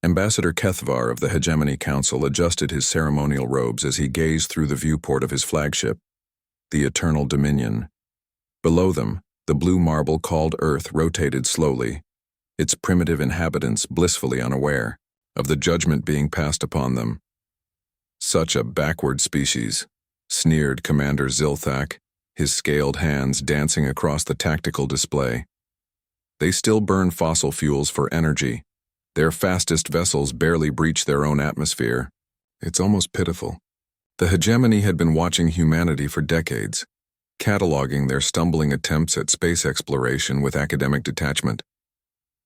Ambassador Kethvar of the Hegemony Council adjusted his ceremonial robes as he gazed through the viewport of his flagship, the Eternal Dominion. Below them, the blue marble called Earth rotated slowly, its primitive inhabitants blissfully unaware of the judgment being passed upon them. Such a backward species, sneered Commander Zilthak, his scaled hands dancing across the tactical display. They still burn fossil fuels for energy. Their fastest vessels barely breach their own atmosphere. It's almost pitiful. The hegemony had been watching humanity for decades, cataloging their stumbling attempts at space exploration with academic detachment.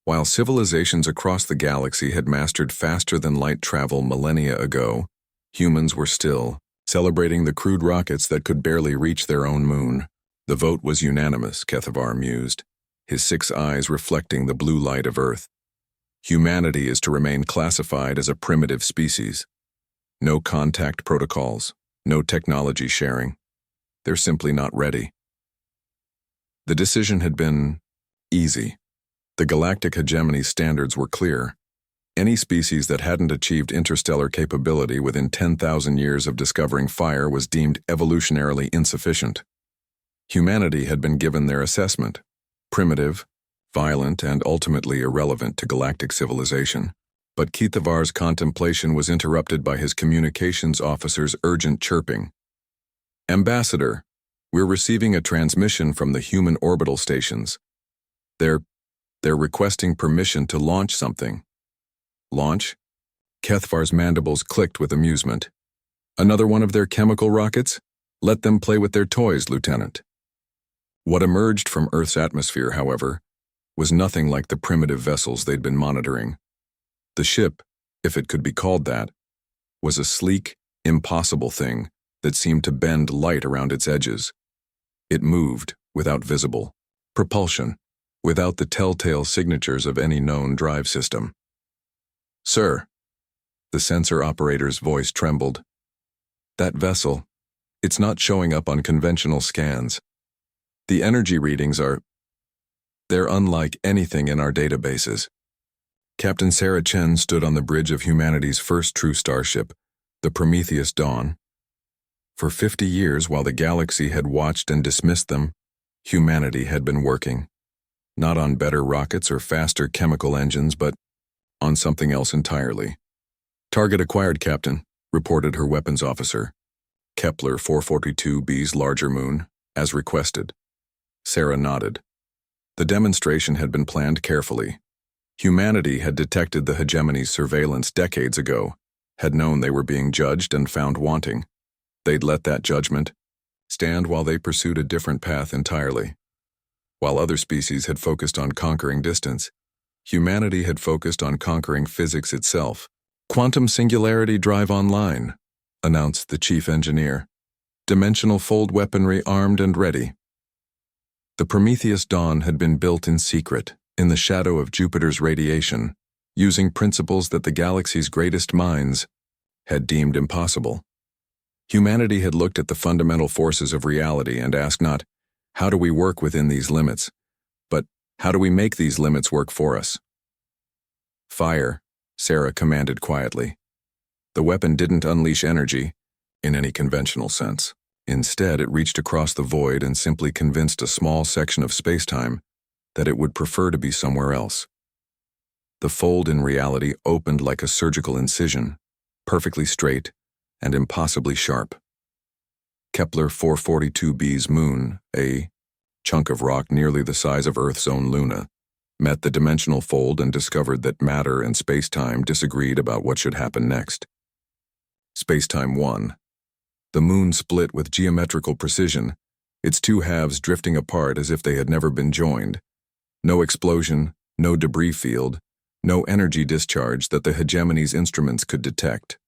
While civilizations across the galaxy had mastered faster-than-light travel millennia ago, humans were still celebrating the crude rockets that could barely reach their own moon. The vote was unanimous, Kethavar mused, his 6 eyes reflecting the blue light of Earth. Humanity is to remain classified as a primitive species. No contact protocols, no technology sharing. They're simply not ready. The decision had been easy. The galactic hegemony standards were clear. Any species that hadn't achieved interstellar capability within 10,000 years of discovering fire was deemed evolutionarily insufficient. Humanity had been given their assessment: primitive, violent, and ultimately irrelevant to galactic civilization. But Kethavar's contemplation was interrupted by his communications officer's urgent chirping. "Ambassador, we're receiving a transmission from the human orbital stations. They're requesting permission to launch something." "Launch?" Kethavar's mandibles clicked with amusement. "Another one of their chemical rockets? Let them play with their toys, Lieutenant." What emerged from Earth's atmosphere, however, was nothing like the primitive vessels they'd been monitoring. The ship, if it could be called that, was a sleek, impossible thing that seemed to bend light around its edges. It moved without visible propulsion, without the telltale signatures of any known drive system. "Sir," the sensor operator's voice trembled. "That vessel, it's not showing up on conventional scans. The energy readings they're unlike anything in our databases." Captain Sarah Chen stood on the bridge of humanity's first true starship, the Prometheus Dawn. For 50 years, while the galaxy had watched and dismissed them, humanity had been working. Not on better rockets or faster chemical engines, but on something else entirely. "Target acquired, Captain," reported her weapons officer. "Kepler 442b's larger moon, as requested." Sarah nodded. The demonstration had been planned carefully. Humanity had detected the hegemony's surveillance decades ago, had known they were being judged and found wanting. They'd let that judgment stand while they pursued a different path entirely. While other species had focused on conquering distance, humanity had focused on conquering physics itself. "Quantum singularity drive online," announced the chief engineer. "Dimensional fold weaponry armed and ready." The Prometheus Dawn had been built in secret, in the shadow of Jupiter's radiation, using principles that the galaxy's greatest minds had deemed impossible. Humanity had looked at the fundamental forces of reality and asked not, "How do we work within these limits?" but "How do we make these limits work for us?" "Fire," Sarah commanded quietly. The weapon didn't unleash energy, in any conventional sense. Instead, it reached across the void and simply convinced a small section of spacetime that it would prefer to be somewhere else. The fold in reality opened like a surgical incision, perfectly straight and impossibly sharp. Kepler 442b's moon, a chunk of rock nearly the size of Earth's own Luna, met the dimensional fold and discovered that matter and spacetime disagreed about what should happen next. Spacetime won. The moon split with geometrical precision, its 2 halves drifting apart as if they had never been joined. No explosion, no debris field, no energy discharge that the hegemony's instruments could detect.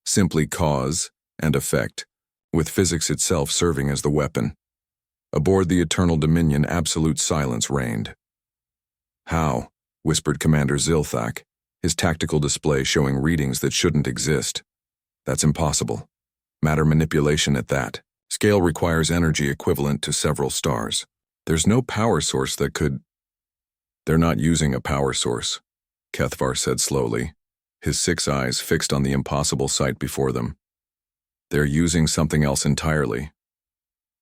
Simply cause and effect, with physics itself serving as the weapon. Aboard the Eternal Dominion, absolute silence reigned. "How?" whispered Commander Zilthak, his tactical display showing readings that shouldn't exist. "That's impossible. Matter manipulation at that. Scale requires energy equivalent to several stars. There's no power source that could—" "They're not using a power source," Kethvar said slowly. his 6 eyes fixed on the impossible sight before them. They're using something else entirely.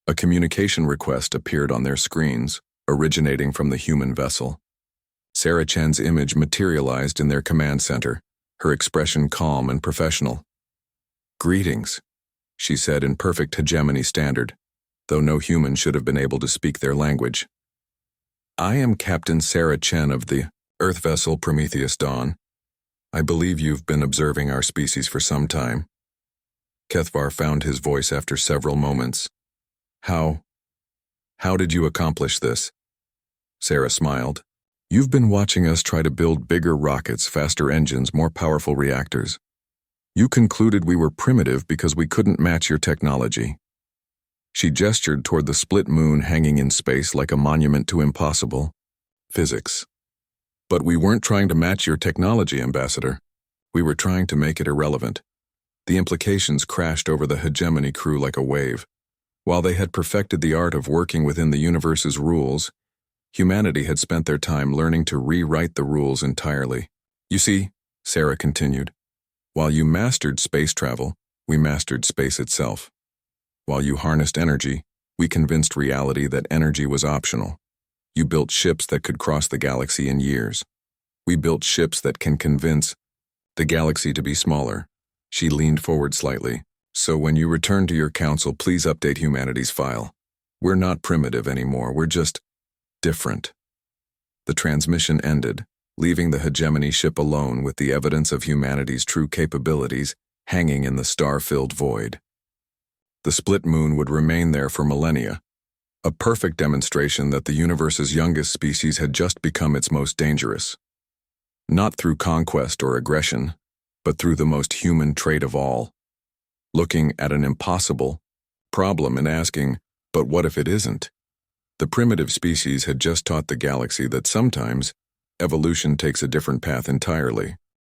A communication request appeared on their screens, originating from the human vessel. Sarah Chen's image materialized in their command center, her expression calm and professional. "Greetings," she said in perfect hegemony standard, though no human should have been able to speak their language. "I am Captain Sarah Chen of the Earth vessel Prometheus Dawn. I believe you've been observing our species for some time." Kethvar found his voice after several moments. How did you accomplish this?" Sarah smiled. "You've been watching us try to build bigger rockets, faster engines, more powerful reactors. You concluded we were primitive because we couldn't match your technology." She gestured toward the split moon hanging in space like a monument to impossible physics. "But we weren't trying to match your technology, Ambassador. We were trying to make it irrelevant." The implications crashed over the hegemony crew like a wave. While they had perfected the art of working within the universe's rules, humanity had spent their time learning to rewrite the rules entirely. "You see," Sarah continued, "while you mastered space travel, we mastered space itself. While you harnessed energy, we convinced reality that energy was optional. You built ships that could cross the galaxy in years. We built ships that can convince the galaxy to be smaller." She leaned forward slightly. "So when you return to your council, please update humanity's file. We're not primitive anymore, we're just different." The transmission ended, leaving the hegemony ship alone with the evidence of humanity's true capabilities hanging in the star-filled void. The split moon would remain there for millennia, a perfect demonstration that the universe's youngest species had just become its most dangerous. Not through conquest or aggression, but through the most human trait of all. Looking at an impossible problem and asking, "But what if it isn't?" The primitive species had just taught the galaxy that sometimes evolution takes a different path entirely.